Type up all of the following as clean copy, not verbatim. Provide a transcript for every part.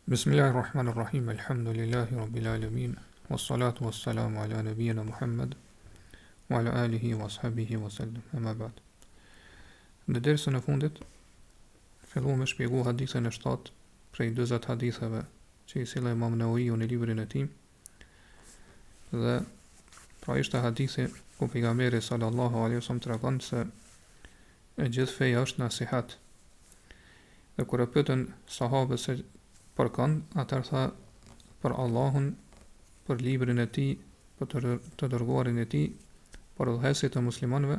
Bismillahirrahmanirrahim. Alhamdulillahi rabbil alamin. Wassalatu wassalamu ala nabiyyina Muhammad wa ala alihi wa ashabihi wa sallam. Amma ba'd. Në dersën e fundit filluam me shpjegu hadithën e 7 prej 40 haditheve që i sjell Imam Neveviu në librin e tij. Dhe pra ishte hadithi ku pejgamberi sallallahu alaihi wasallam tregon se e gjithë feja është nasihat. Dhe kur e pyetën sahabët se për kënd, atër tha për Allahun, për librin e tij, për të dërguarin e tij, për udhëheqësit e muslimanëve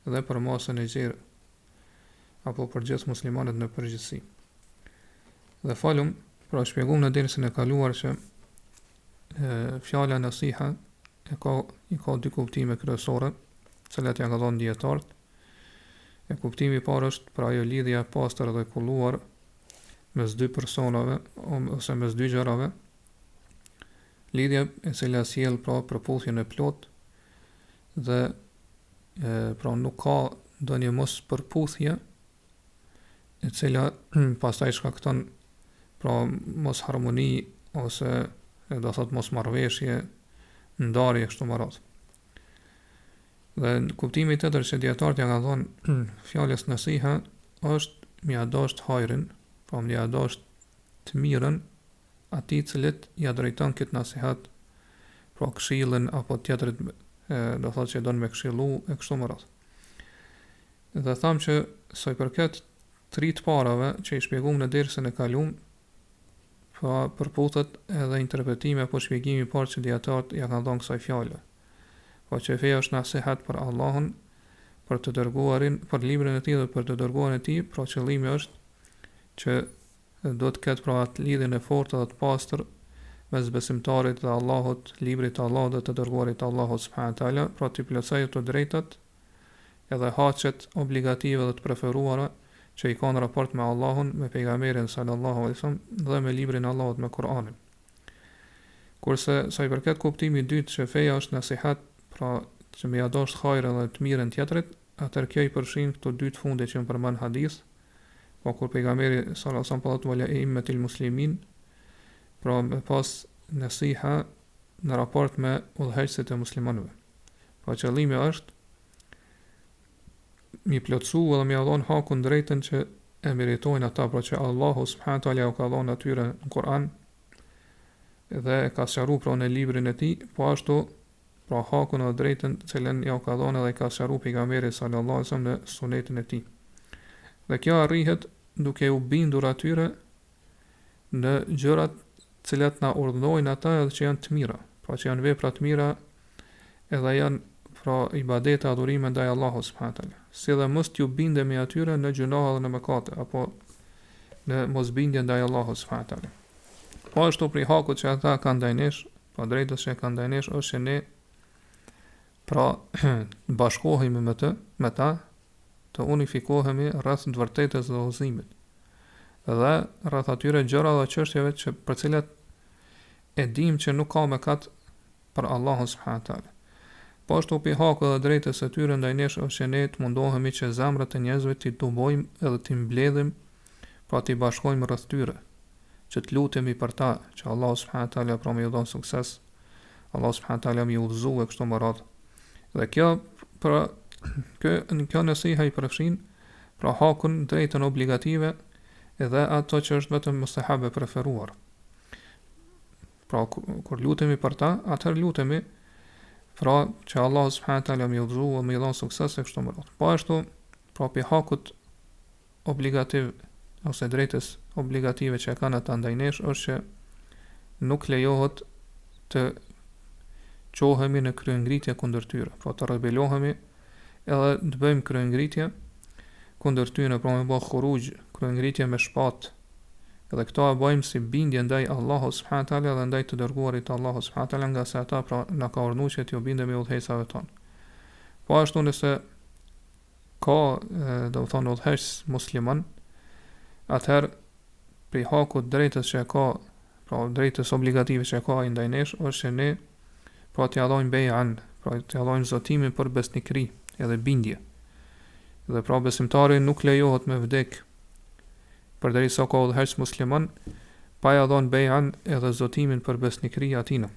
dhe për masën e gjerë, apo për gjithë muslimanët në përgjithësi. Dhe falum, pra shpjegum në dersën e kaluar që fjala nasiha i ka dy kuptime kryesore, cilat ja ka dhënë dietarët. E kuptimi i parë është pra ajo lidhja e pastër dhe kulluar mes dy personave ose mes dy gjërave, lidhja e cila sjell pra përputhjen e plot dhe pra nuk ka ndonjë mos përputhje e cila pastaj shkakton pra mos harmoni ose do thot mos marrëveshje, ndarje kështu me radhë. Dhe kuptimi tjetër që dietarët ja kanë dhënë fjalës nasiha është mja dasht hajrin, pra mja dasht të mirën atij i cilit ja drejton këtë nasihat, pra këshillën apo tjetrit do thotë që don me këshillu e kështu me radhë. Dhe tham që sa i përket tri të parave që i shpjeguam në dersën e kaluam, pra përputhet edhe interpretimi apo shpjegimi i parë që dietarët ja kanë dhënë kësaj fjale. Po që feja është nasihat për Allahun, për të dërguarin, për librin e tij dhe për të dërguarin e tij, pra qëllimi është që do të ketë pra atë lidhjen e fortë dhe të pastër mes besimtarit dhe Allahut, librit të Allahut dhe të dërguarit të Allahut subhanahu wa taala, pra të plotësojë të drejtat edhe haqet obligative dhe të preferuara që i kanë raport me Allahun, me pejgamberin sallallahu alaihi wasallam dhe me librin e Allahut, me Kur'anin. Kurse sa i përket kuptimit i dytë që feja është nasihat, pra që me ja dashur hajrin dhe të mirën tjetrit, atëherë kjo i përfshin këto dy të fundit që më përmend hadith, po kur pejgamberi sallallahu alaihi wasallam thotë wala immatil muslimin, pra me pas nasiha në raport me udhëheqësit e muslimanëve. Po qëllimi është mi plotësu edhe mi dhon hakun drejtën që e meritojnë ata, pra që Allahu subhanahu wa taala u ka dhënë atyre në Kur'an dhe e ka sqaruar pra në librin e tij, po ashtu pra hakun edhe drejtën të cilën ja u ka dhënë dhe ka sqaruar pejgamberi sallallahu alaihi wasallam në sunetin e tij. Dhe kjo arrihet duke u bindur atyre në gjërat të cilat na urdhërojnë ata edhe që janë të mira, pra që janë vepra të mira edhe janë pra ibadete, adhurime ndaj Allahut subhanahu wa taala. Si dhe mos t'ju bindemi atyre në gjunahe dhe në mëkate apo në mosbindje ndaj Allahut subhanahu wa taala. Po ashtu për hakut që ata kanë ndaj nesh, pra drejtës që kanë ndaj nesh është që ne pra bashkohemi me ta, të unifikohemi rreth të vërtetës dhe udhëzimit. Dhe rreth atyre gjërave dhe çështjeve që për cilat e dim që nuk ka mëkat për Allahun subhanahu wa taala. Po ashtu pi haku dhe drejtës së tyre ndaj nesh është që ne të mundohemi që zemrat e njerëzve t'i tubojmë edhe t'i mbledhim, pra t'i bashkojmë rreth tyre, që të lutemi për ta, që Allahu subhanahu wa taala pra më dhon sukses, Allahu subhanahu wa taala më udhëzoi kështu më radh. Dhe kjo nasiha i përfshin pra hakun drejtën obligative edhe ato që është vetëm mustahabe preferuar. Pra kur lutemi për ta, atëherë lutemi pra që Allah subhanahu wa taala më udhëzoi dhe më dhon sukses e kështu me radhë. Po ashtu pra pi hakut obligativ ose drejtës obligative që kanë ata ndaj nesh është që nuk lejohet të qohemi në kryengritje kundër tyre, pra të rebelohemi edhe të bëjmë kryengritje kundër tyre, pra me bë khuruj, kryengritje me shpatë. Edhe këto e bëjmë si bindje ndaj Allahut subhanahu wa taala dhe ndaj të dërguarit të Allahut subhanahu wa taala, nga se ata pra na ka urdhëruar që t'ju bindemi udhëheqësave tonë. Po ashtu nëse ka do të thonë udhëheqës musliman, atëherë për hakut drejtës që ka, pra drejtës obligative që ka i ndaj nesh, është që ne pra t'ja dhojmë bejan, pra t'ja dhojmë zotimin për besnikri edhe bindje. Dhe pra besimtari nuk lejohet me vdek përderisa ka udhëheqës musliman, pa ja dhënë bejan edhe zotimin për besnikëria atina.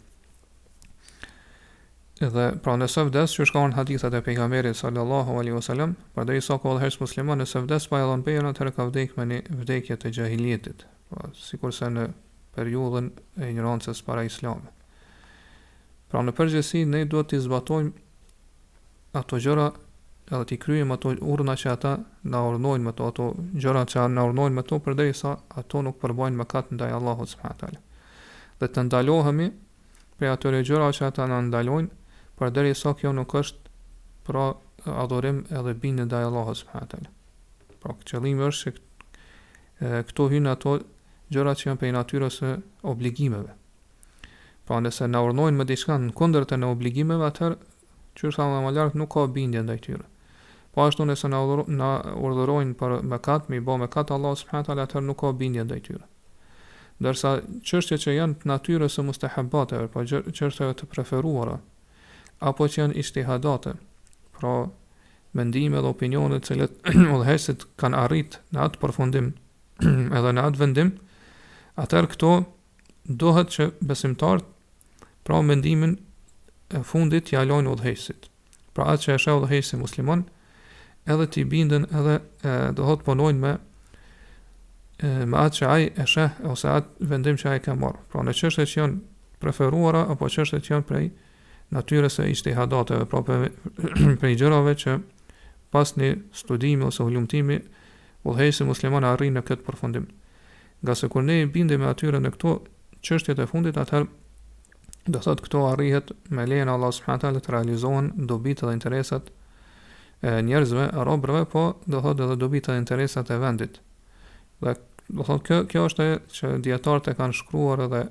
Edhe pra nëse vdes, që shkon hadithet e pejgamberit sallallahu alaihi wasallam, përderisa ka udhëheqës musliman, nëse vdes pa ja dhënë bejan, atëherë ka vdekë me një vdekje të jahilietit, pra sikurse në periudhën e ignorancës para islamit. Pra në përgjithësi ne duhet të zbatojmë ato gjëra edhe t'i kryejmë ato urna që ata na urdhnojnë me to, ato gjëra që na urdhnojnë me to, përderisa ato nuk përbajnë mëkat ndaj Allahut subhanahu wa taala. Dhe të ndalohemi prej atyre gjëra që ata na ndalojnë, përderisa kjo nuk është pra adhurim edhe bindje ndaj Allahut subhanahu wa taala. Pra qëllimi është që këto hyn ato gjëra që janë prej natyrës së obligimeve. Pra nëse na urdhnojnë me diçka në kundër të në obligimeve, atëherë qysh më lart nuk ka bindje ndaj tyre. Po ashtu nëse na urdhërojnë për mëkat, me i bë mëkat Allahu subhanahu wa taala, atëherë nuk ka bindje ndaj tyre. Ndërsa çështjet që janë të natyrës së mustahabateve, po çështjeve të preferuara, apo që janë ijtihadate, pra mendime dhe opinione të cilat udhëheqësit kanë arrit në atë përfundim edhe në atë vendim, atëherë këto dohet që besimtarët pra mendimin e fundit t'i lajnë udhëheqësit. Pra atë që e sheh udhëheqësi musliman, edhe t'i bindën edhe dohet punojnë me atë që ai e sheh ose atë vendim që ai ka marrë. Pra në çështjet që janë preferuara apo çështjet që janë prej natyrës së ijtihadateve, pra prej gjërave që pas një studimi ose hulumtimi udhëheqësi musliman arrin në këtë përfundim. Nga se kur ne i bindemi atyre në këto çështjet e fundit, atëherë do thotë këto arrihet me lejen e Allahut subhanahu wa taala të realizohen dobitë dhe interesat e njerëzve, robërve, po do thotë edhe dobitë dhe interesat e vendit. Dhe do thotë kjo është ajo që dietarët e kanë shkruar edhe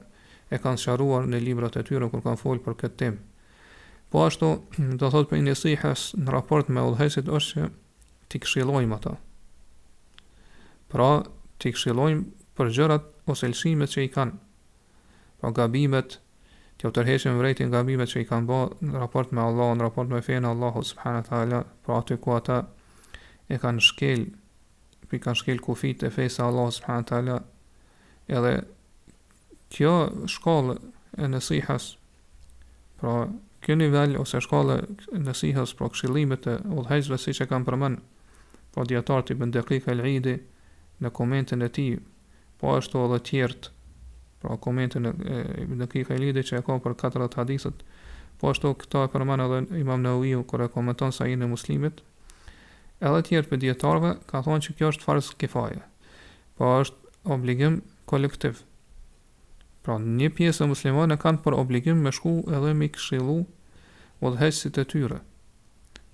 e kanë sqaruar në librat e tyre kur kanë folur për këtë temë. Po ashtu do thotë për nasihes në raport me udhëheqësit është që t'i këshillojmë ata. Pra t'i këshillojmë për gjërat ose lëshimet që i kanë. Pra gabimet, t'ju tërheqim vërejtin gabimet që i kanë bërë në raport me Allah, në raport me fenë Allahu subhanahu wa taala, pra aty ku ata e kanë shkel kufit e fesë Allahu subhanahu wa taala, edhe kjo shkallë e nasihes, pra kjo nivel ose shkallë e nasihes, pra këshillimet e udhëheqësve siç e kanë përmend, pra dietarët Ibn Daqiq al-Eidi në komentin e tij, po ashtu edhe tjerët, pra komentin e Ibn Daqiq al-Eidi që e ka për 40 hadithet, po ashtu këto e përmend edhe Imam Neveviut kur e komenton Sahihin e Muslimit, edhe tjerë për dietarëve ka thonë që kjo është farz kifaje, po është obligim kolektiv. Pra një pjesë e muslimanë kanë për obligim me shku edhe me këshillu udhëheqësit e tyre.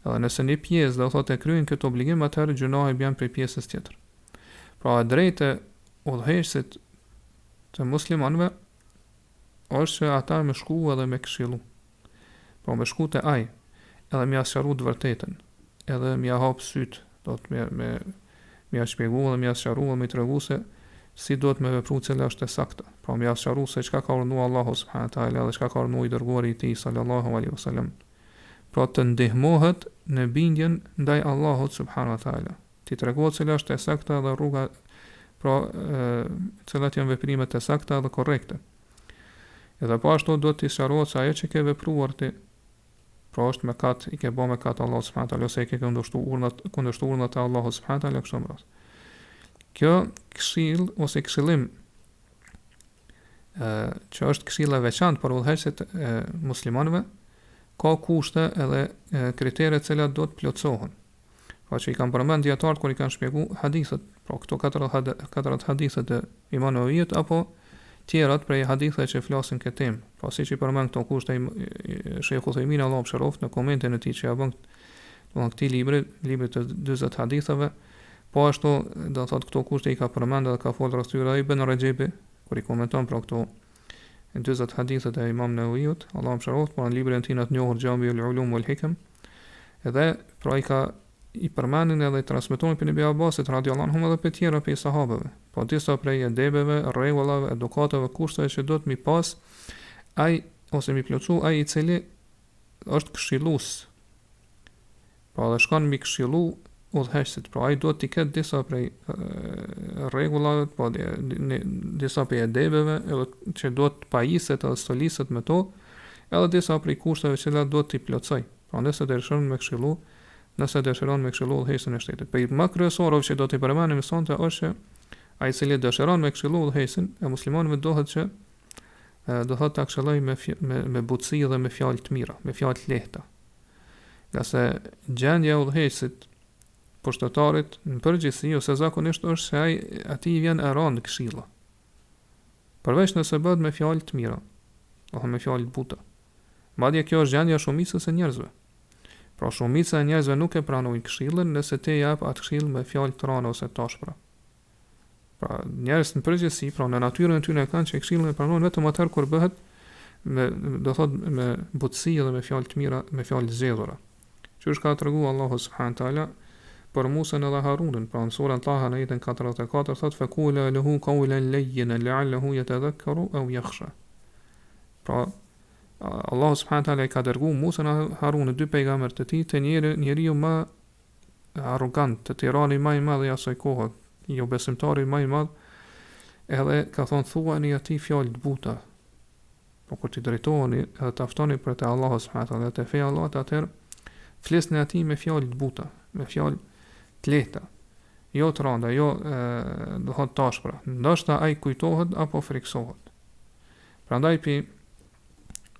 Edhe nëse një pjesë do thotë e kryejnë këtë obligim, atëherë gjunahi bën prej pjesës tjetër. Pra e drejtë udhëheqësit të muslimanëve është që ata me shku edhe me këshillu. Pra me shku te ai, edhe me sqaru të vërtetën, edhe me hap syt, do të me shpjegu dhe me sqaru dhe me tregu se si do të me vepru cila është e sakta. Pra me sqaru se çka ka urdhëruar Allahu subhanahu wa taala dhe çka ka urdhëruar i dërguari i tij sallallahu alaihi wasallam. Pra të ndihmohet në bindjen ndaj Allahut subhanahu wa taala. Ti tregohet cila është e sakta dhe rruga, pra cilat janë veprimet e sakta dhe korrekte. Edhe po ashtu do të sqarohet se ajo që ke vepruar ti, pra është mëkat, i ke bërë mëkat Allahu subhanahu wa taala ose i ke kundërshtuar urnat e Allahut subhanahu wa taala kështu më radh. Kjo këshill ose këshillim që është këshilla e veçantë për udhëheqësit e muslimanëve, ka kushte edhe kritere të cilat do të plotësohen. Pra që i kanë përmend dietarët kur i kanë shpjeguar hadithet, pra këto 4 hadithet e Imam Neveviut apo tjerat prej hadithe që flasin këtë temë. Pra siç i përmend këto kushte Sheikh Udhezimi Allahu mëshiroft në komentin e tij që ja bën këtij libri të Dyzet haditheve. Po ashtu do thotë këto kushte i ka përmendur dhe ka folur rreth tyre Ibn Rajebi kur i komenton pra këto 40 hadithet e Imam Neveviut, Allahu mëshiroft, po në librin e tij të njohur Jamiul Ulum wal Hikam, edhe pra i përmendin edhe i transmetojnë për Ibn Abbasit radhiyallahu anhu edhe për tjerë për sahabeve. Po disa prej edebeve, rregullave, edukatave, kushteve që do të mi pas ai ose mi plotsu ai i cili është këshillues. Pra dhe shkon mi këshillu udhëheqësit, pra ai duhet t'i ketë disa prej rregullave, po disa prej edebeve, edhe që do të pajiset edhe stoliset me to, edhe disa prej kushteve që do t'i plotësoj. Pra nëse dëshiron me këshillu, udhëheqësin e shtetit. Për më kryesorov që do t'i përmendim sonte është që ai i cili dëshiron me këshillu udhëheqësin e muslimanëve dohet ta këshilloj me butësi dhe me fjalë të mira, me fjalë të lehta. Nga se gjendja e udhëheqësit pushtetarit në përgjithësi ose zakonisht është se atij vjen e rënd këshilla. Përveç nëse bëhet me fjalë të mira, ose me fjalë të buta. Madje kjo është gjendja e shumicës së njerëzve. Pra shumica e njerëzve nuk e pranojnë këshillën nëse ti jap atë këshill me fjalë të rënda ose tashpra. Pra njerëzit në përgjithësi, pra në natyrën e tyre kanë që këshillën e pranojnë vetëm atëherë kur bëhet me butësi dhe me fjalë të mira, me fjalë të zgjedhura. Që është ka treguar Allahu subhanahu taala për Musën edhe Harunin, pra në surën Taha në ajetin 44 thotë faqula lahu qawlan layyinan la'allahu yatadhakkaru aw yakhsha. Pra Allahu subhanahu taala i ka dërguar Musën e Harunin, dy pejgamber të tij, te njeriu më arrogant, të tirani më i madh i asaj kohe, jo besimtari më i madh, edhe ka thonë thuani atij fjalë të buta. Po kur ti drejtoheni edhe të aftoni për te Allahu subhanahu taala, te feja Allah, atëherë flisni atij me fjalë të buta, me fjalë të lehta, jo të rënda, jo do të tashpra. Ndoshta ai kujtohet apo friksohet. Prandaj pi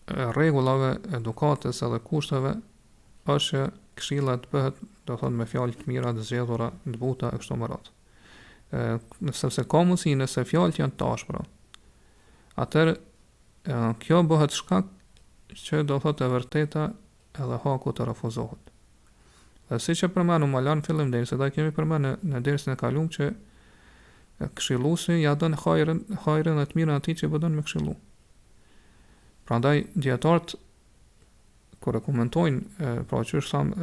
rregullave edukatës edhe kushteve është që këshilla të bëhet, do thonë me fjalë të mira, të zgjedhura, të buta e kështu me radhë. Sepse ka mundësi nëse fjalët janë tashpra, atëherë kjo bëhet shkak që do thotë e vërteta edhe haku të refuzohet. Dhe si që përmenu më lanë fillim dhe se da kemi përmenu në dersën e kalum që këshilluesi ja dën hajrin e të mirën atij që bëdon me këshillu. Prandaj dietarët kur e komentojnë pra që është thamë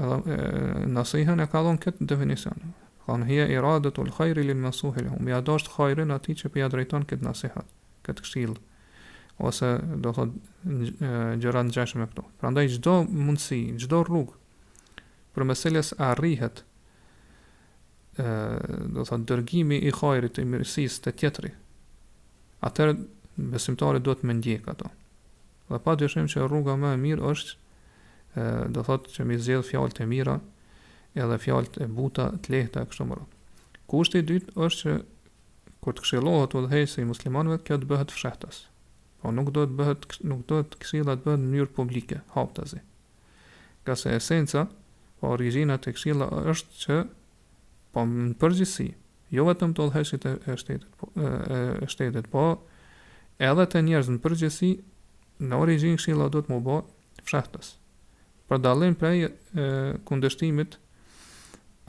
nasihën e ka dhënë këtë definicion. Kanë hiya iradatul khairi lil mansuhi lahum. Ja dosht hajrin atij që po ja drejton këtë nasihat, këtë këshill ose do thotë gjëra të ngjashme me këto. Prandaj çdo mundësi, çdo rrugë për meseles arrihet do thotë dërgimi i hajrit, i mirësisë te tjetri, atëherë besimtari duhet me ndjek ato. Dhe pa dyshim që rruga më e mirë është do thotë që mi zgjedh fjalët e mira edhe fjalët e buta, të lehta kështu më radhë. Kushti i dytë është që kur të këshillohet udhëheqësi i muslimanëve, kjo të bëhet fshehtas. Po nuk do të këshilla të bëhet në mënyrë publike, haptazi. Ka se esenca, po origjina e këshilla është që po në përgjithësi, jo vetëm të udhëheqësit e shtetit, po edhe të njerëz në përgjithësi, në origjinë këshilla do të më bë fshehtas. Për dallim prej kundërshtimit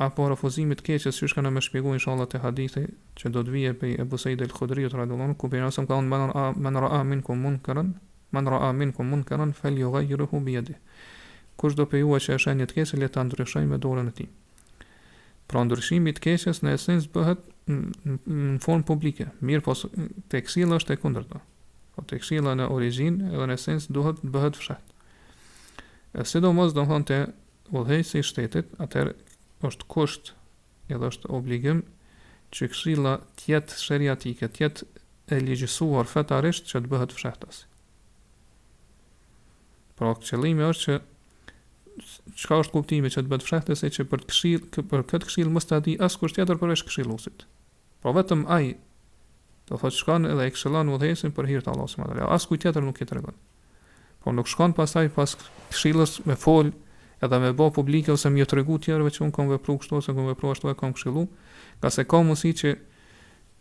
apo refuzimit të keqes, siç kanë më shpjeguar inshallah te hadithi që do të vijë prej Abu Said al-Khudriut radhiyallahu anhu, ku pejgamberi ka thënë man ra'a minkum munkaran falyughayyirhu bi yadihi. Kush do pejua që është një të keqe, le ta ndryshojë me dorën e tij. Pra ndryshimi i të keqes në esencë bëhet në formë publike. Mirë, po te këshilla është e kundërta. Po te këshilla në origjinë edhe në esencë duhet të bëhet fshat. Sidomos do thonë te udhëheqësi i shtetit, atëherë është kusht edhe është obligim që këshilla të jetë sheriatike, të jetë e ligjësuar fetarisht që të bëhet fshehtas. Pra qëllimi është që çka është kuptimi që të bëhet fshehtas, se që për këtë këshill mos ta di askush tjetër përveç këshilluesit. Pra vetëm ai do thotë shkon edhe e këshillon udhëheqësin për hir të Allahut subhanahu wa taala. Askujt tjetër nuk i tregon. Po nuk shkon pasaj pas këshillës me fol edhe me bë publike ose më tregu tjerëve që un kam vepruar kështu ose kam vepruar ashtu e kam këshillu, ka se ka mundësi që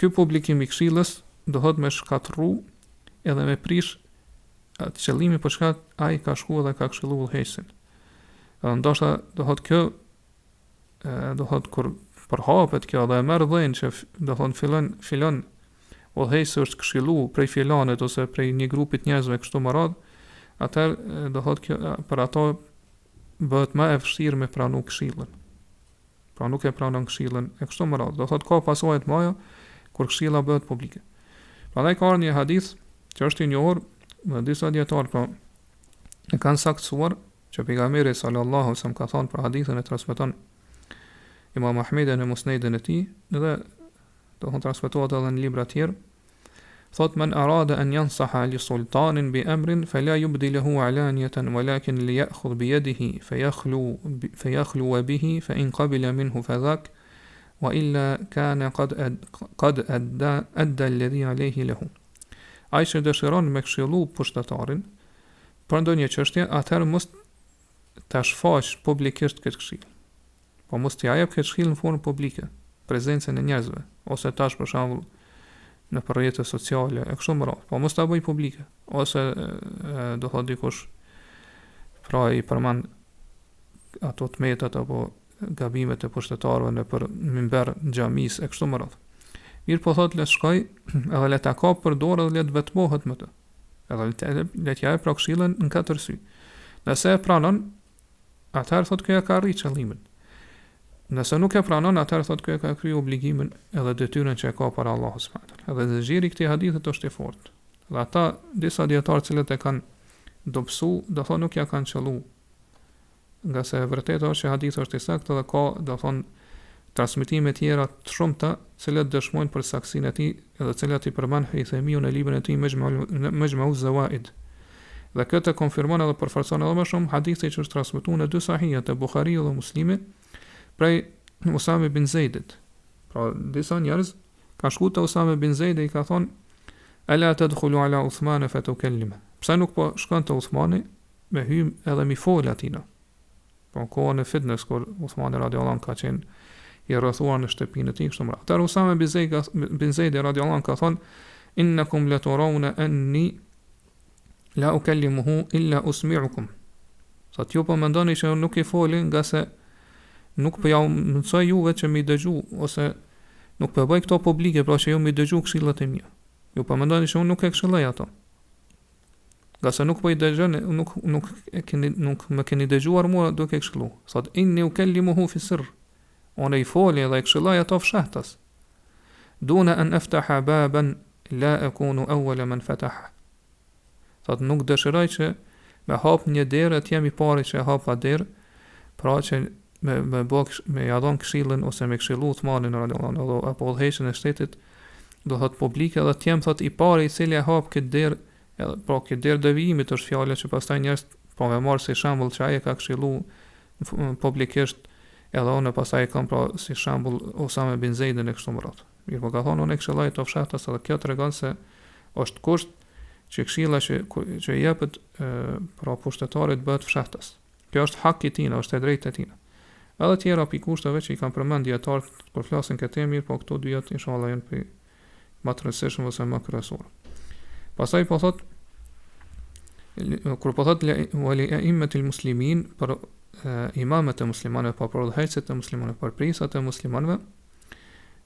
ky publikim i këshillës dohet me shkatërru edhe me prish atë qëllimi për çka ai ka shkuar dhe ka këshilluar udhëheqësin. Ndoshta dohet kjo dohet kur përhapet kjo dhe e merr dhënë që dohet filon udhëheqësi është këshilluar prej filanit ose prej një grupi të njerëzve kështu më radh, atëherë dohet kjo për ato bëhet më e vështirë me pranu këshillën. Pra nuk e pranon këshillën e kështu më radh. Do thotë ka pasojë të mëdha kur këshilla bëhet publike. Prandaj ka një hadith që është i njohur me disa dietar, po e kanë saktuar që pejgamberi sallallahu alaihi wasallam ka thënë për hadithën e transmeton Imam Ahmedi në musnedin e tij, dhe do të transmetohet edhe në libra të tjerë. Thot men arada an yansaha li sultanin bi amrin fala yubdi lahu alaniyatan walakin li ya'khudh bi yadihi fayakhlu bihi fa in qabila minhu fadhak wa illa kana qad adda alladhi alayhi lahu. Ai që dëshiron me këshillu pushtetarin për ndonjë çështje, atëherë mos ta shfaq publikisht këtë këshill. Po mos t'i jap këtë këshill në formë publike, prezencën e njerëzve, ose tash për shembull në rrjete sociale e kështu me radhë. Po mos ta bëj publike, ose do thotë dikush pra i përmend ato tmetat apo gabimet e pushtetarëve në për minber në xhamis e kështu me radhë. Mirë po thotë le të shkoj edhe le ta kap për dorë dhe le të vetmohet me të. Edhe le të jap pra këshillën në katër sy. Nëse e pranon, atëherë thotë kjo ka arrit qëllimin. Nëse nuk e pranon, atëherë thotë kjo ka kryer obligimin edhe detyrën që e ka para Allahut subhanahu wa taala. Edhe zgjiri këtij hadithit është i fortë. Dhe ata disa dietarë cilët e kanë dobësu, do thonë nuk ja kanë qellu. Nga se vërtet është që hadithi është i saktë dhe ka, do thonë, transmetime tjera të shumta, cilat dëshmojnë për saksinë e tij, edhe cilat i përmend Haythamiu në librin e tij Majma'u Zawaid. Dhe këtë konfirmon edhe përforcon edhe më shumë hadithi që është transmetuar në dy sahihet e Buhariu dhe Muslimi prej Usame bin Zeidit. Pra disa njerëz kanë shkuar te Usame bin Zeidi i ka thonë ala tadkhulu ala Uthman fa tukallima. Pse nuk po shkon te Uthmani me hym edhe mi fol atina. Po kohën e fitnes kur Uthmani radiallahu anhu ka qenë i rrethuar në shtëpinë e tij kështu më radh. Atar Usame bin Zeidi radiallahu anhu ka thonë innakum laturawna anni la ukallimuhu illa usmi'ukum. Sa ju po mendoni që nuk i foli nga se nuk po ja mësoj juve që mi dëgju ose nuk po bëj këto publike pra që ju mi dëgju këshillat e mia. Ju po mendoni që unë nuk e këshilloj ato. Nga se nuk po i dëgjoni, nuk më keni dëgjuar mua duke e këshilluar. Thot inni ukallimuhu fi sirr. Unë i foli dhe i këshilloj ato fshehtas. Duna an aftaha baban la akunu awwala man fataha. Thot nuk dëshiroj që me hap një derë të jam i pari që e hapa derë, pra që me ja dhon këshillën ose me këshillu Uthmanin radhiyallahu anhu apo udhëheqjen e shtetit, do thot publike dhe të jem thot i pari i cili e hap këtë derë, edhe pra këtë derë devijimit është fjala që pastaj njerëz po me marr si shembull që ai e ka këshillu publikisht, edhe unë pastaj kam pra si shembull Usame bin Zeidin e kështu me radhë. Mirë po ka thonë unë e këshilloj të fshehtas edhe kjo tregon se është kusht që këshilla që jepet pra pushtetarit bëhet fshehtas. Kjo është hak i tij, është e drejtë e tij. Edhe tjera pi kushteve që i kanë përmend dietarët kur flasin këtë temë, po këto dy janë inshallah janë për më të rëndësishëm ose më kryesor. Pastaj po thot kur po thot wali a'immatul muslimin për imamet e muslimanëve, po për udhëheqësit e muslimanëve, për prisat e muslimanëve,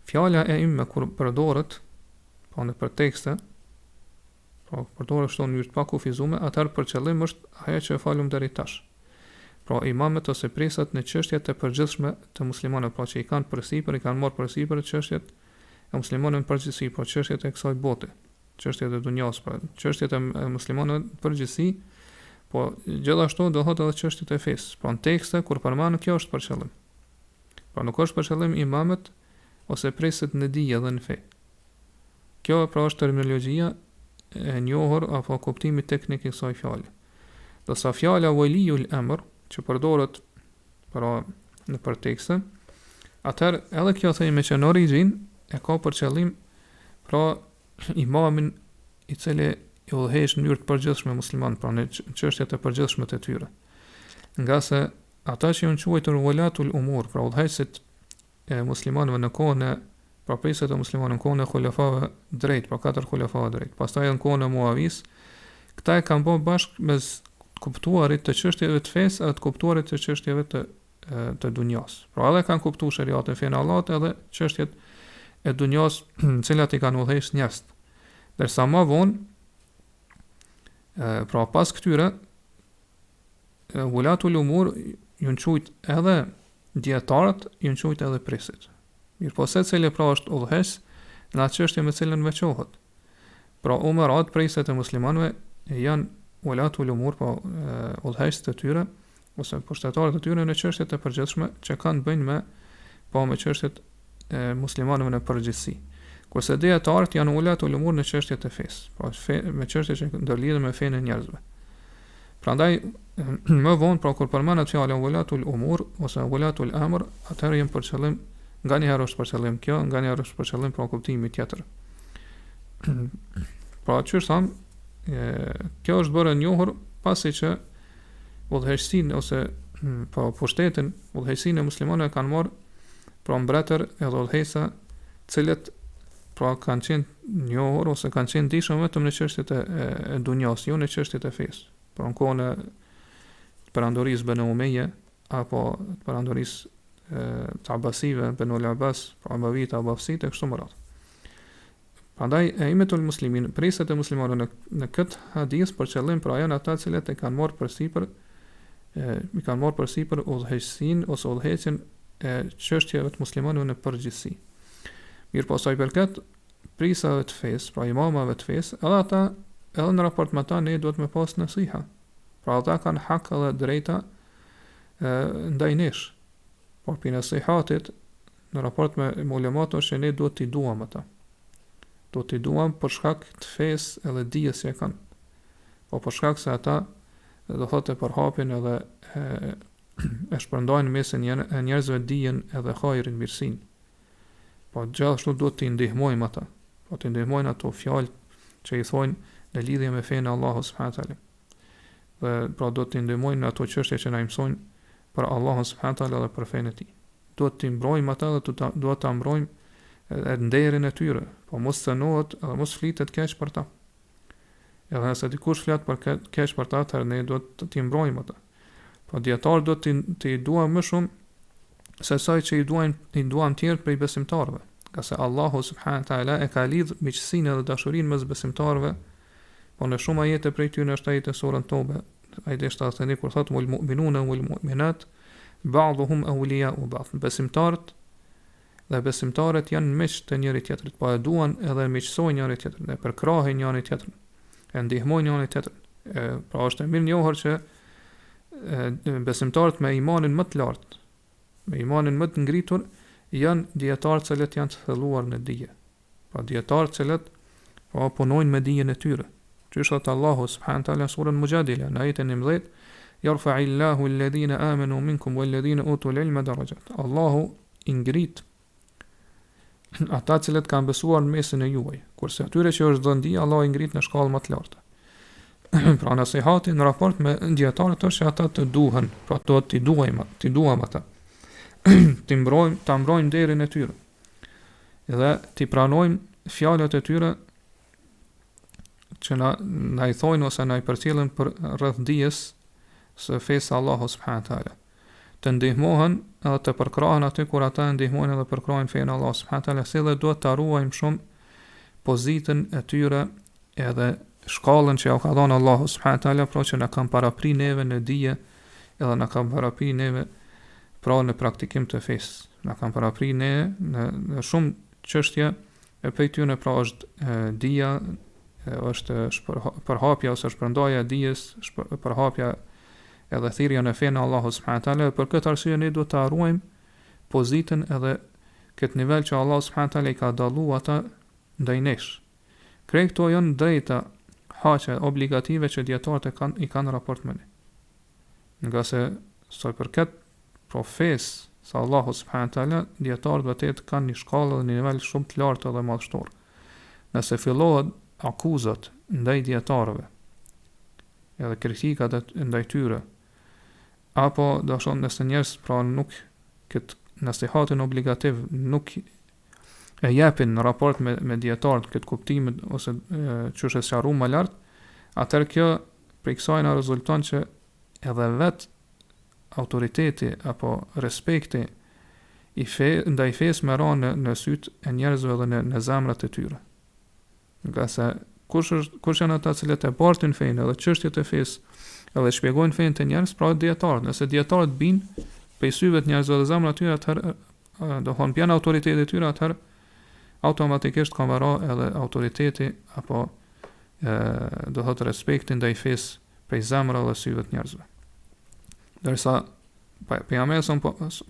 fjala e imme kur përdoret po në për tekste, po përdoret ashtu në mënyrë të pakufizuar, atëherë për qëllim është ajo që e falum deri tash. Pra imamet ose prisat në çështjet e përgjithshme të muslimanëve, pra që i kanë përsipër, i kanë marrë përsipër çështjet e muslimanëve në përgjithësi, po çështjet e kësaj bote, çështjet e dunjas, pra çështjet e muslimanëve në përgjithësi, po gjithashtu do thotë edhe çështjet e fesë. Pra në tekste kur përmend kjo është për qëllim. Pra nuk është për qëllim imamet ose prisat në dije dhe në fe. Kjo pra është terminologjia e njohur apo kuptimi teknik i kësaj fjale. Do sa fjala waliul amr që përdoret pra në për tekste, atëherë edhe kjo themi që në origjinë e ka për qëllim pra imamin i cili i udhëheq në mënyrë të përgjithshme musliman, pra në çështjet e përgjithshme të tyre. Nga se ata që janë quajtur walatul umur, pra udhëheqësit e muslimanëve në kohën e pra prisat e muslimanëve në kohën e xulafave drejt, pra 4 xulafave drejt. Pastaj në kohën e Muavis, këta e kanë bërë bashkë mes kuptuarit të çështjeve të fesë edhe të kuptuarit të çështjeve të dunjas. Pra edhe kanë kuptuar shariatin fen Allahut edhe çështjet e dunjas, në cilat i kanë udhëhequr njerëz. Derisa më vonë, pra pas këtyre, ulatul umur janë quajt edhe dietarët, janë quajt edhe prisit. Mirë po secili pra është udhëheq në atë çështje me cilën veçohet. Pra umarat priset e muslimanëve janë ulatul umur, po udhëheqët e tyre ose pushtetarët e tyre në çështjet e përgjithshme që kanë bëjnë me çështjet e muslimanëve në përgjithësi. Kurse dietarët janë ulat ulumur në çështjet e fesë, pra me çështje që ndërlidhen me fenë e njerëzve. Prandaj më vonë pra kur përmendet fjala ulatul umur ose ulatul amr, atëherë janë për qëllim, nganjëherë është për qëllim kjo, nganjëherë është për qëllim pra kuptimi tjetër. Pra çështja tham, kjo është bërë e njohur pasi që udhëheqësinë ose po pushtetin, udhëheqësinë e muslimanëve kanë marrë pra mbretër edhe udhëheqësa, cilët pra kanë qenë njohur ose kanë qenë dishëm vetëm në çështjet e dunjas, jo në çështjet e fesë. Pra në kohën e perandorisë Banu Umeje apo perandorisë të Abasive, Banu Abbas, pra Amavit, Abbasit e kështu me radhë. Prandaj aimetul muslimin, preset e muslimanëve në këtë hadith për qëllim pra janë ata cilët e kanë marrë përsipër i kanë marrë përsipër udhëheqësinë ose udhëheqjen e çështjeve të muslimanëve në përgjithësi. Mirë po sa i përket prisave të fesë, pra imamave të fesë, edhe ata, edhe në raport me ta ne duhet me pas nasiha. Pra ata kanë hak edhe drejta ndaj nesh. Por për nasihatit në raport me ulemat është që ne duhet t'i duam ata. Duhet t'i duam për shkak të fesë edhe dijes që e kanë. Po për shkak se ata do thotë përhapin edhe e shpërndajnë mesin e njerëzve dijen edhe hajrin, mirësinë. Po gjithashtu duhet t'i ndihmojmë ata. Po t'i ndihmojnë ato fjalë që i thojnë në lidhje me fenë Allahu subhanahu wa taala. Dhe pra duhet t'i ndihmojnë ato çështje që na mësojnë për Allahun subhanahu wa taala dhe për fenë e tij. Duhet t'i mbrojmë ata dhe duhet ta mbrojmë edhe nderin e tyre, po mos cënohet edhe mos flitet keq për ta. Edhe nëse dikush flet për keq për ta, atëherë ne duhet t'i mbrojmë ata. Po dietarët duhet t'i duam më shumë se sa që i duam tjerë prej besimtarëve, ka se Allahu subhanahu wa taala e ka lidh miqësinë dhe dashurinë mes besimtarëve, po në shumë ajete prej tyre është ajete surën Tobe, ajete 71 kur thotë wal mu'minuna wal mu'minat ba'dhuhum awliya'u ba'd. Besimtarët janë miq të njëri tjetrit, po e duan edhe miqësojnë njëri tjetrin, e përkrahin njëri tjetrin, e ndihmojnë njëri tjetrin. Pra është e mirë njohur që besimtarët me imanin më të lartë, me imanin më të ngritur, janë dietarë cilët janë të thelluar në dije. Pra dietarë cilët po punojnë me dijen e tyre. Qysh thot Allahu subhanahu wa taala surën Mujadila në ajetin 11, yarfa'illahu alladhina amanu minkum walladhina utul ilma darajat. Allahu i ngrit ata cilët kanë besuar në mesin e juaj, kurse atyre që është dhënë dija, Allahu i ngrit në shkallë më të lartë. Pra nasihati në raport me dietarët është që ata të duhen, pra t'i duam ata. T'i mbrojmë derin e tyre. Edhe t'i pranojmë fjalët e tyre që na i thojnë ose na i përcjellin për rreth dijes së fesë Allahu subhanahu wa taala. Të ndihmohen edhe të përkrahen aty kur ata ndihmojnë edhe përkrahen fenë Allahu subhanahu wa taala, se dhe duhet ta ruajmë shumë pozitën e tyre edhe shkallën që ja ka dhënë Allahu subhanahu wa taala, pra që na kanë parapri neve në dije, edhe na kanë parapri neve pra në praktikim të fesë. Na kanë parapri ne në shumë çështje e prej tyre pra është dija, është përhapja ose shpërndaja e dijes, përhapja edhe thirrja në fenë Allahu subhanahu wa taala. Për këtë arsye ne duhet ta ruajmë pozitën edhe këtë nivel që Allahu subhanahu wa taala i ka dalluar ata ndaj nesh. Krejt këto janë drejta haqe obligative që dietarët i kanë raport me ne. Nga se sa i përket profes sa Allahu subhanahu wa taala, dietarët vërtet kanë një shkallë dhe një nivel shumë të lartë dhe madhështor. Nëse fillohet akuzat ndaj dietarëve, edhe kritikat ndaj tyre, apo do të thonë nëse njerëz pra nuk këtë nasihatin obligativ nuk e japin në raport me dietarët këtë kuptim ose çështë e sqaruar më lart, atëherë kjo prej kësaj na rezulton që edhe vet autoriteti apo respekti ndaj fesë më ran në syt e njerëzve dhe në zemrat e tyre. Nga se kush janë ata cilët e bartin fenë edhe çështjet e fesë edhe shpjegojnë fenë të njerëz, pra dietarët. Nëse dietarët binë prej syve të njerëzve dhe zemrat e tyre, atëherë do thonë bën autoriteti e tyre, atëherë automatikisht ka marrë edhe autoriteti apo do thotë respekti ndaj fesë prej zemrave dhe syve të njerëzve. Dërsa pejgamberi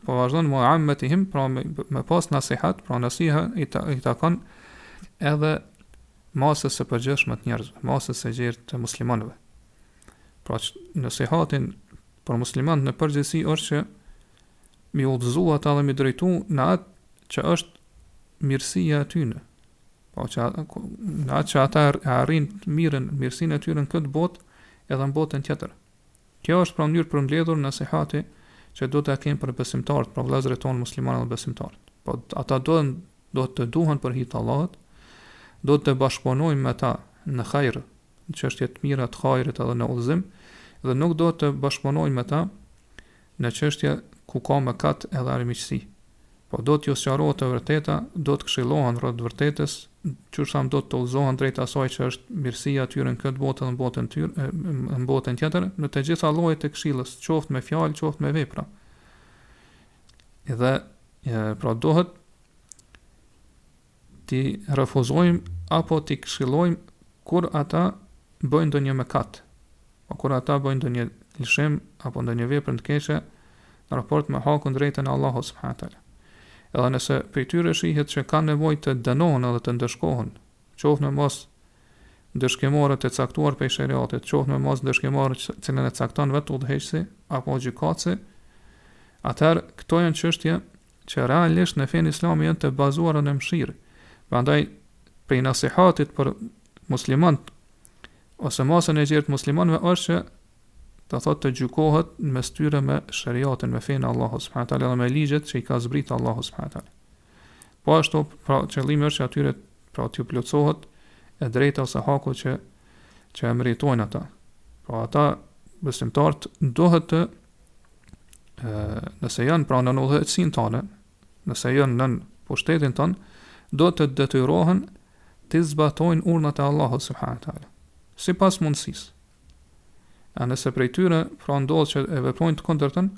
po vazhdon muametihim, pra me pas nasihat, pra nasiha i takon edhe masës së përgjithshme të njerëzve, masës së gjerë të muslimanëve. Pra nasihatin për muslimanët në përgjithësi është që mi udhëzu ata dhe mi drejtu në atë që është mirësia e tyre. Po që në atë që ata arrin mirësinë e tyre në këtë botë edhe në botën tjetër. Kjo është pra mënyrë për mbledhur nasihati që do të kemë për besimtarët, për vëllezërit tonë muslimanë dhe besimtarët. Po ata do të duhen për hir të Allahut, do të bashkëpunojmë me ta në hajër, në çështje të mira të hajrit edhe në udhëzim, dhe nuk do të bashkëpunojmë me ta në çështje ku ka mëkat edhe armiqësi. Po do t'ju sqarohet e vërteta, do të këshillohen rreth vërtetës, qysh do të udhëzohen drejt asaj që është mirësia e tyre në këtë botë dhe në botën tyre, në botën tjetër, në të gjitha llojet e këshillës, qoftë me fjalë, qoftë me vepra. Edhe pra dohet ti refuzojmë apo ti këshillojmë kur ata bëjnë ndonjë mëkat, apo kur ata bëjnë ndonjë lëshim apo ndonjë vepër të keqe në raport me hakun drejtën e Allahut subhanahu wa taala. Edhe nëse prej tyre shihet që kanë nevojë të dënohen edhe të ndëshkohen, qoftë në mos ndëshkimore të caktuar prej shariatit, qoftë në mos ndëshkimore që cilën e cakton vetë udhëheqësi apo gjykatësi, atëherë këto janë çështje që realisht në fenë islami janë të bazuara në mëshirë. Prandaj prej nasihatit për muslimanët ose masën e gjerë të muslimanëve është që të thotë të gjykohet mes tyre me shariatin, me fenë Allahu subhanahu wa taala dhe me ligjet që i ka zbritur Allahu subhanahu wa taala. Po ashtu pra qëllimi është që atyre pra t'ju plotësohet e drejta ose haku që e meritojnë ata. Pra ata besimtarët duhet të nëse janë pra në udhëheqësinë tonë, nëse janë në pushtetin tonë, do të detyrohen të zbatojnë urdhat e Allahut subhanahu wa taala, sipas mundësisë. A nëse prej tyre pra ndodh që e veprojnë të kundërtën,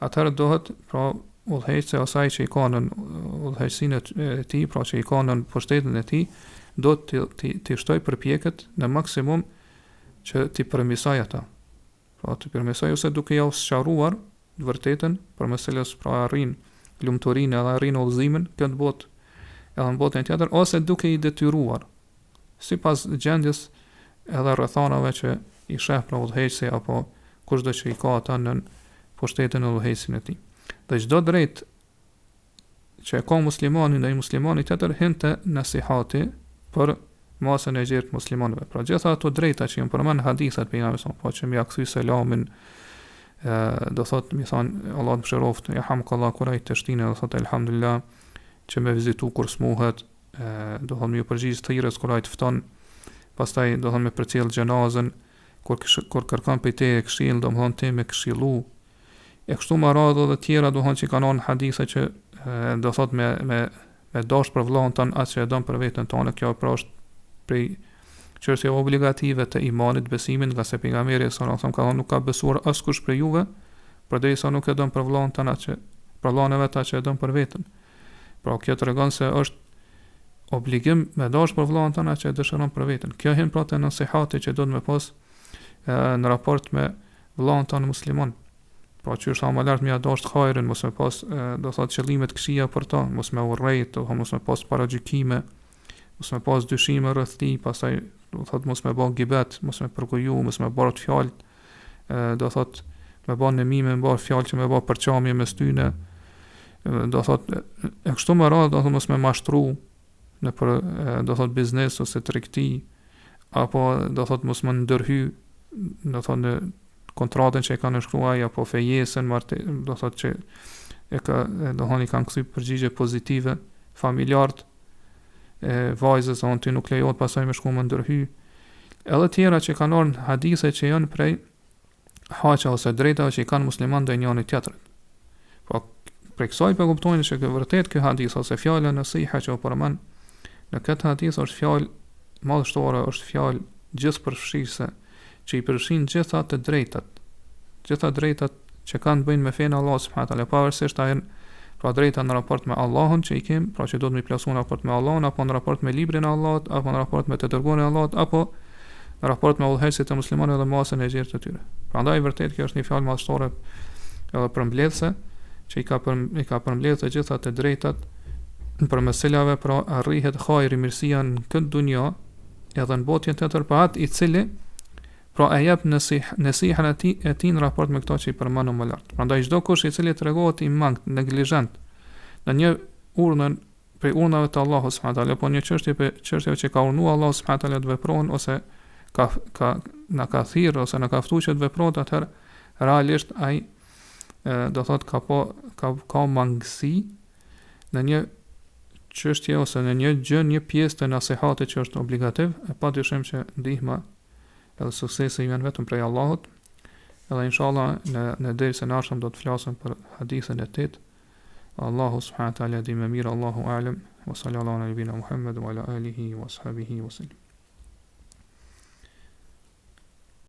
atëherë dohet pra udhëheqësi asaj që i ka në udhëheqësinë e tij, pra që i ka në pushtetin e tij, do të shtoj përpjekjet në maksimum që t'i përmirësoj ata. Pra t'i përmirësoj ose duke ja sqaruar vërtetën përmes cilës pra arrin lumturinë edhe arrin udhëzimin këtë botë edhe në botën tjetër, ose duke i detyruar sipas gjendjes edhe rrethanave që i sheh pra udhëheqësi apo kushdo që i ka ata në pushtetin e udhëheqësin e tij. Dhe çdo drejt që e ka muslimani ndaj muslimanit tjetër hyn te nasihati për masën e gjerë të muslimanëve. Pra gjitha ato drejta që janë përmend hadithet pejgamberit sa po që më ia kthy selamin, do thot mi thon Allah të mëshiroft, ja hamkallahu kur ai të shtinë, do thot elhamdulillah që më vizitu kur smuhet, do thot më përgjigj thirrës kur ai të fton, pastaj do thot më përcjell xhenazën, kur kërkon për te e këshill, do më thonë te me këshillu, e kështu më radhë dhe tjera, do thonë që kanë në hadithe që do thotë me dash për vllahun ton atë që e don për veten tonë. Kjo pra është prej çështjeve obligative të imanit, besimin, nga se pejgamberi sallallahu alajhi wasallam ka thënë nuk ka besuar askush prej juve përderisa nuk e don për vllahun ton atë që për vllahun e vet atë që e don për veten. Pra kjo tregon se është obligim me dash për vllahun ton atë që e dëshiron për veten. Kjo hyn pra te nasihati që do të më pas në raport me vllahun ton musliman. Pra që është më lart më ia dash të hajrin, mos me pas do thotë qëllime të këqija për ta, mos me urrejt, mos me pas paragjykime, mos me pas dyshime rreth tij, pastaj do thotë mos me bë gibet, mos me përgoju, mos me bërë fjalë, do thotë me bën nemime, me bërë fjalë që me bë përçamje mes tyre, do thotë e kështu me radhë, do thotë mos me mashtru në për do thotë biznes ose tregti, apo do thotë mos më ndërhy, do thotë në kontratën që e kanë shkruar apo fejesën, do thotë që e ka do hani kanë kthy përgjigje pozitive familjarët, vajzës on ty nuk lejohet pasaj me shku më ndërhy. Edhe tjera që kanë ardhur hadithe që janë prej haqa ose drejtave që i kanë musliman ndaj njëri tjetrit. Po prej kësaj po kuptojnë se vërtet ky hadith ose fjala nasiha që u përmend në këtë hadith është fjalë madhështore, është fjalë gjithëpërfshirëse që i përfshin gjitha të drejtat që kanë bëjnë me fenë Allah subhanahu wa taala, pavarësisht a janë pra drejta në raport me Allahun që i kem, pra që do të më plasu në raport me Allahun, apo në raport me librin e Allahut, apo në raport me të dërguarin e Allahut, apo në raport me udhëheqësit e muslimanëve dhe masën e gjerë të tyre. Prandaj vërtet kjo është një fjalë madhështore edhe përmbledhse që i ka përmbledhur të gjitha të drejtat për meselave, pra arrihet hajri, mirësia në këtë dunja, edhe në botën tjetër, për atë i cili pra e jep nësihën e tij në raport me këto që i përmendëm më lart. Prandaj çdo kush i cili tregohet i mangët, neglizhent në një urnën prej urnave të Allahut subhanahu wa taala, apo një çështje për çështjeve që ka urnuar Allahu subhanahu wa taala të veprojnë, ose ka thirrë ose na ka ftuar që të veprojnë, atëherë realisht ai do thot ka mangësi në një çështje ose në një gjë, një pjesë të nasihatit që është obligativ, e padyshim që ndihma edhe suksesi janë vetëm prej Allahut. Edhe inshallah në dersën e ardhshëm do të flasim për hadithën e 8. Allahu subhanahu wa taala di më mirë, Allahu a'lam, wa sallallahu ala nabina Muhammad wa ala alihi wa sahbihi wa sallam.